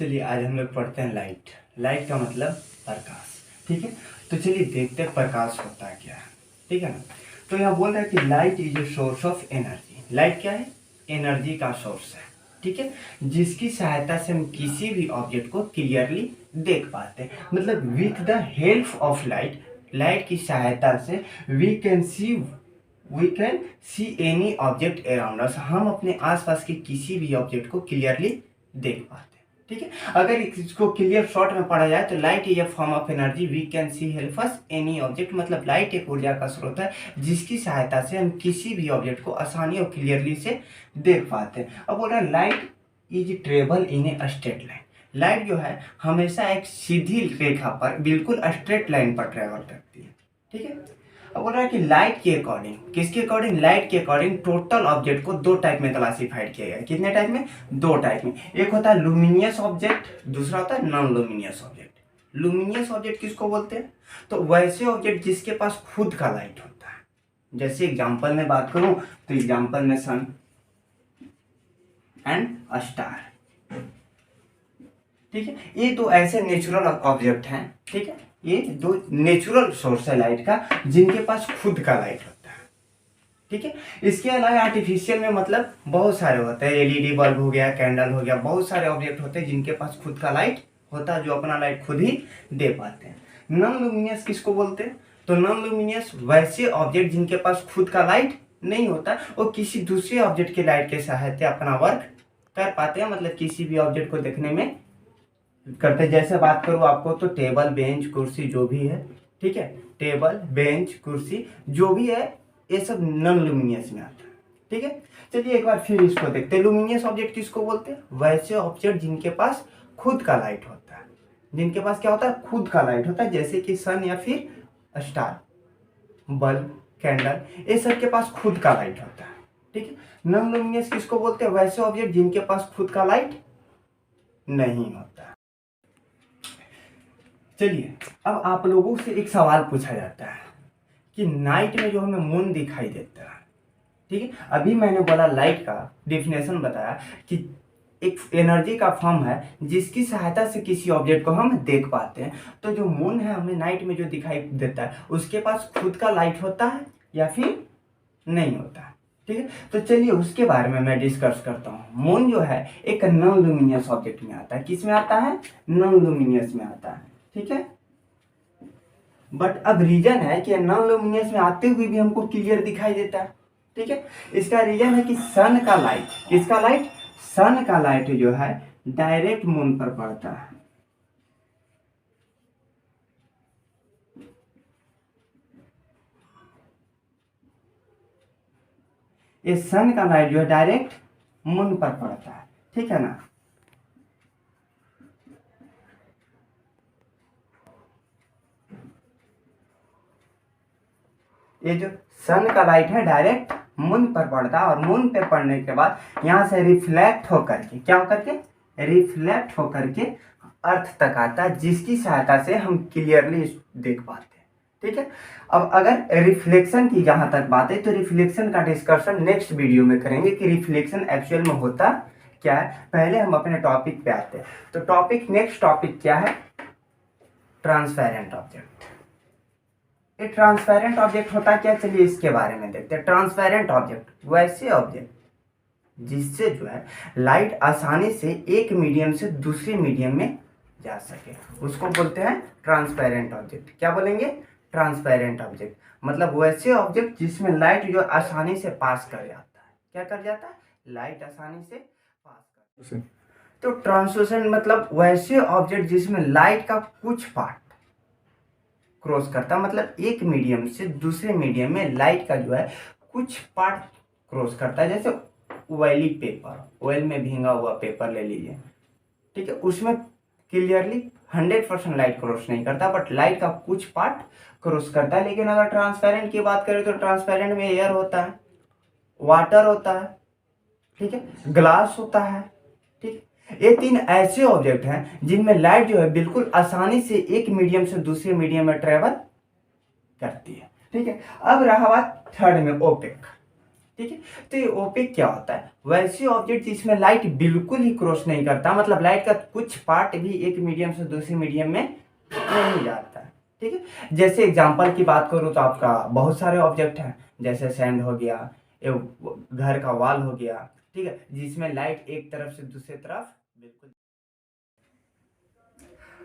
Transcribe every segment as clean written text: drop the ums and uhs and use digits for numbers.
चलिए आज हम लोग पढ़ते हैं लाइट। लाइट का मतलब प्रकाश। ठीक है, तो चलिए देखते हैं प्रकाश होता क्या है। ठीक है ना। तो यहाँ बोल रहा है कि light is a source of energy. Light क्या है? एनर्जी का सोर्स है। ठीक है, जिसकी सहायता से हम किसी भी ऑब्जेक्ट को क्लियरली देख पाते हैं। मतलब with the help of light, light की सहायता से we can see any object around us. हम अपने आसपास के किसी भी ऑब्जेक्ट को क्लियरली देख पाते हैं। ठीक है, अगर इसको क्लियर शॉर्ट में पढ़ा जाए तो light is a form of energy we can see help us any object. मतलब लाइट एक ऊर्जा का स्रोत है जिसकी सहायता से हम किसी भी ऑब्जेक्ट को आसानी और क्लियरली से देख पाते हैं। अब बोल रहा है light is travel in a straight line. Light जो है हमेशा एक सीधी रेखा पर बिल्कुल स्ट्रेट लाइन पर ट्रेवल करती है। ठीक है, अब बोल रहा है कि लाइट के अकॉर्डिंग, किसके अकॉर्डिंग? लाइट के अकॉर्डिंग टोटल ऑब्जेक्ट को दो टाइप में क्लासिफाइड किया गया है। कितने टाइप में? दो टाइप में। एक होता है लुमिनियस ऑब्जेक्ट, दूसरा होता है non luminous object. Luminous object किसको बोलते हैं? तो वैसे ऑब्जेक्ट जिसके पास खुद का लाइट होता है। जैसे एग्जाम्पल में बात करूं तो एग्जाम्पल में सन एंड स्टार। ठीक है, ये दो ऐसे नेचुरल ऑब्जेक्ट हैं। ठीक है, ये दो नेचुरल सोर्स है लाइट का जिनके पास खुद का लाइट होता है। ठीक है, इसके अलावा आर्टिफिशियल में मतलब बहुत सारे होते हैं। एलईडी बल्ब हो गया, कैंडल हो गया, बहुत सारे ऑब्जेक्ट होते हैं जिनके पास खुद का लाइट होता है, जो अपना लाइट खुद ही दे पाते हैं। नॉन लुमिनियस किसको बोलते हैं? तो नॉन लुमिनियस वैसे ऑब्जेक्ट जिनके पास खुद का लाइट नहीं होता, वो किसी दूसरे ऑब्जेक्ट के लाइट के सहायता अपना वर्क कर पाते हैं। मतलब किसी भी ऑब्जेक्ट को देखने में करते। जैसे बात करूं आपको तो टेबल बेंच कुर्सी जो भी है, ठीक है, टेबल बेंच कुर्सी जो भी है ये सब नॉन लुमिनियस में आता है। ठीक है, चलिए एक बार फिर इसको देखते हैं। लुमिनियस ऑब्जेक्ट किसको बोलते हैं? वैसे ऑब्जेक्ट जिनके पास खुद का लाइट होता है। जिनके पास क्या होता है? खुद का लाइट होता है, जैसे कि सन या फिर स्टार, बल्ब, कैंडल, ये सब के पास खुद का लाइट होता है। ठीक है, नॉन लुमिनियस किसको बोलते हैं? वैसे ऑब्जेक्ट जिनके पास खुद का लाइट नहीं होता। चलिए अब आप लोगों से एक सवाल पूछा जाता है कि नाइट में जो हमें मून दिखाई देता है। ठीक है, अभी मैंने बोला लाइट का डेफिनेशन बताया कि एक एनर्जी का फॉर्म है जिसकी सहायता से किसी ऑब्जेक्ट को हम देख पाते हैं। तो जो मून है हमें नाइट में जो दिखाई देता है उसके पास खुद का लाइट होता है या फिर नहीं होता है। ठीक है, तो चलिए उसके बारे में मैं डिस्कस करता हूँ। मून जो है एक नॉन लुमिनियस ऑब्जेक्ट में आता है। किस में आता है? नॉन लुमिनियस में आता है। ठीक है, बट अब रीजन है कि नॉन लुमिनियस में आते हुए भी हमको क्लियर दिखाई देता है। ठीक है, इसका रीजन है कि सन का लाइट, किसका लाइट? सन का लाइट जो है डायरेक्ट मून पर पड़ता है। ये सन का लाइट जो है डायरेक्ट मून पर पड़ता है। ठीक है ना। ये जो सन का लाइट है डायरेक्ट मून पर पड़ता है और मून पे पड़ने के बाद यहाँ से रिफ्लेक्ट होकर के, क्या होकर के? रिफ्लेक्ट होकर के अर्थ तक आता है, जिसकी सहायता से हम क्लियरली देख पाते हैं। ठीक है, अब अगर रिफ्लेक्शन की जहां तक बात है तो रिफ्लेक्शन का डिस्कशन नेक्स्ट वीडियो में करेंगे कि रिफ्लेक्शन एक्चुअल में होता क्या है। पहले हम अपने टॉपिक पे आते हैं। तो टॉपिक, नेक्स्ट टॉपिक क्या है? Transparent object. ये ट्रांसपेरेंट ऑब्जेक्ट होता क्या? चलिए इसके बारे में देखते हैं। ट्रांसपेरेंट ऑब्जेक्ट वैसे ऑब्जेक्ट जिससे जो है लाइट आसानी से एक मीडियम से दूसरे मीडियम में जा सके, उसको बोलते हैं ट्रांसपेरेंट ऑब्जेक्ट। क्या बोलेंगे? Transparent object. मतलब वैसे ऑब्जेक्ट जिसमें लाइट जो आसानी से पास कर जाता है। क्या कर जाता है? लाइट आसानी से पास कर। तो ट्रांसलूसेंट मतलब वैसे ऑब्जेक्ट जिसमें लाइट का कुछ पार्ट क्रॉस करता, मतलब एक मीडियम से दूसरे मीडियम में लाइट का जो है कुछ पार्ट क्रॉस करता है। जैसे ऑयली पेपर, ऑयल में भींगा हुआ पेपर ले लीजिए। ठीक है, उसमें क्लियरली 100% लाइट क्रॉस नहीं करता, बट लाइट का कुछ पार्ट क्रॉस करता है। लेकिन अगर ट्रांसपेरेंट की बात करें तो ट्रांसपेरेंट में एयर होता है, वाटर होता है, ठीक है, ग्लास होता है। ठीक है, ये तीन ऐसे ऑब्जेक्ट हैं जिनमें लाइट जो है बिल्कुल आसानी से एक मीडियम से दूसरे मीडियम में ट्रेवल करती है। ठीक है, अब रहा बात थर्ड में ओपेक। ठीक है। तो ये ओपेक क्या होता है? वैसे ऑब्जेक्ट जिसमें लाइट बिल्कुल ही क्रॉस नहीं करता, मतलब लाइट का कुछ पार्ट भी एक मीडियम से दूसरे मीडियम में नहीं जाता है। ठीक है। जैसे एग्जांपल की बात करूँ तो आपका बहुत सारे ऑब्जेक्ट हैं, जैसे सैंड हो गया, घर का वॉल हो गया, ठीक है, जिसमें लाइट एक तरफ से दूसरे तरफ बिल्कुल।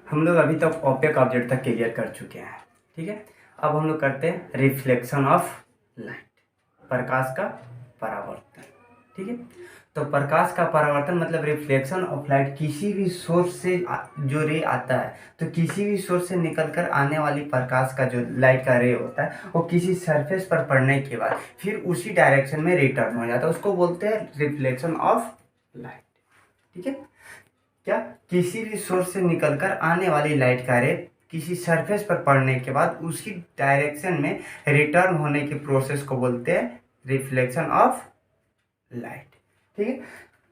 हम लोग अभी तक ओपेक ऑब्जेक्ट तक क्लियर कर चुके हैं। ठीक है। अब हम लोग करते हैं रिफ्लेक्शन ऑफ लाइट, प्रकाश का परावर्तन। ठीक है। तो प्रकाश का परावर्तन मतलब रिफ्लेक्शन ऑफ लाइट, किसी भी सोर्स से जो रे आता है, तो किसी भी सोर्स से निकलकर आने वाली प्रकाश का जो लाइट का रे होता है वो किसी सरफेस पर पड़ने के बाद फिर उसी डायरेक्शन में रिटर्न हो जाता है, उसको बोलते हैं रिफ्लेक्शन ऑफ लाइट। ठीक है। क्या? किसी भी सोर्स से निकलकर आने वाली लाइट का रे किसी सरफेस पर पड़ने के बाद उसी डायरेक्शन में रिटर्न होने के प्रोसेस को बोलते हैं रिफ्लेक्शन ऑफ लाइट। ठीक है।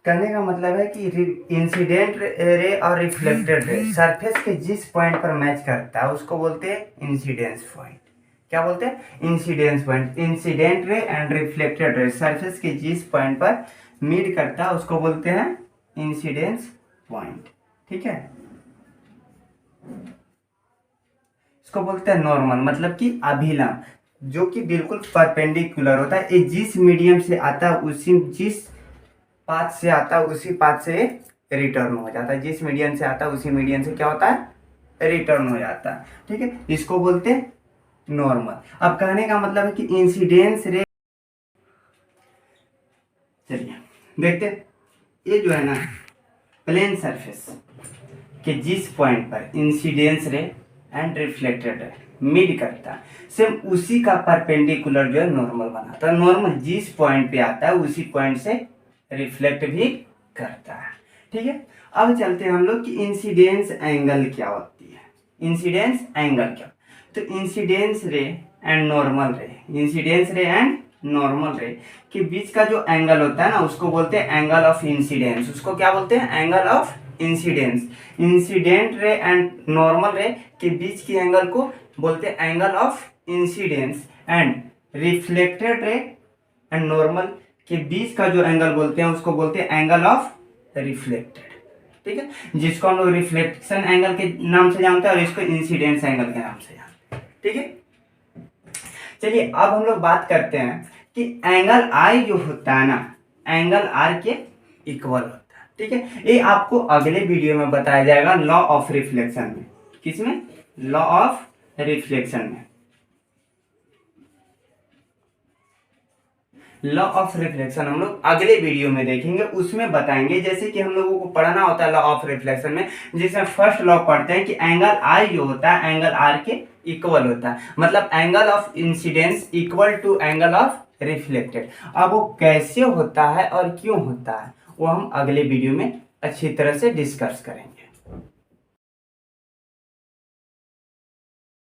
कहने का मतलब है कि इंसिडेंट रे और रिफ्लेक्टेड रे सरफेस के जिस पॉइंट पर मैच करता है उसको बोलते हैं इंसिडेंस पॉइंट। क्या बोलते हैं? Incidence point. Incident ray and reflected ray surface के जिस पॉइंट पर मीट करता है उसको बोलते हैं इंसिडेंस पॉइंट। ठीक है। इसको बोलते हैं नॉर्मल, मतलब कि अभिलंब, जो कि बिल्कुल परपेंडिकुलर होता है। ये जिस मीडियम से आता है उसी जिस पाथ से आता है उसी पाथ से रिटर्न हो जाता है, जिस मीडियम से आता है उसी मीडियम से क्या होता है? रिटर्न हो जाता है। ठीक है। इसको बोलते हैं नॉर्मल। अब कहने का मतलब है कि इंसिडेंस रे, चलिए देखते हैं, ये जो है ना प्लेन सरफेस के जिस पॉइंट पर इंसिडेंस रे एंड रिफ्लेक्टेड रे मिड करता है, सेम उसी का परपेंडिकुलर जो है नॉर्मल बनाता है। नॉर्मल जिस पॉइंट पे आता है उसी पॉइंट से रिफ्लेक्ट भी करता है। ठीक है। अब चलते हैं हम लोग कि इंसिडेंस एंगल क्या होती है। इंसिडेंस एंगल क्या? तो इंसिडेंस रे एंड नॉर्मल रे, इंसिडेंस रे एंड नॉर्मल रे के बीच का जो एंगल होता है ना उसको बोलते हैं एंगल ऑफ इंसिडेंस। उसको क्या बोलते हैं? Angle of incidence. Incident ray and normal रे के बीच की एंगल को बोलते हैं angle of incidence, and reflected ray and normal के बीच का जो एंगल बोलते हैं उसको बोलते हैं एंगल ऑफ रिफ्लेक्टेड। ठीक है। जिसको हम लोग रिफ्लेक्शन एंगल के नाम से जानते हैं और इसको इंसिडेंस एंगल के नाम से जानते हैं। ठीक है। चलिए अब हम लोग बात करते हैं कि एंगल आई जो होता है ना, एंगल आर के इक्वल होता है। ठीक है। ये आपको अगले वीडियो में बताया जाएगा लॉ ऑफ रिफ्लेक्शन में। किसमें? लॉ ऑफ रिफ्लेक्शन में। लॉ ऑफ रिफ्लेक्शन हम लोग अगले वीडियो में देखेंगे, उसमें बताएंगे। जैसे कि हम लोगों को पढ़ना होता है लॉ ऑफ रिफ्लेक्शन में, जिसमें फर्स्ट लॉ पढ़ते हैं कि एंगल आई जो होता है एंगल आर के इक्वल होता है, मतलब angle of incidence equal to angle of reflected. अब वो कैसे होता है और क्यों होता है वो हम अगले वीडियो में अच्छी तरह से डिस्कस करेंगे।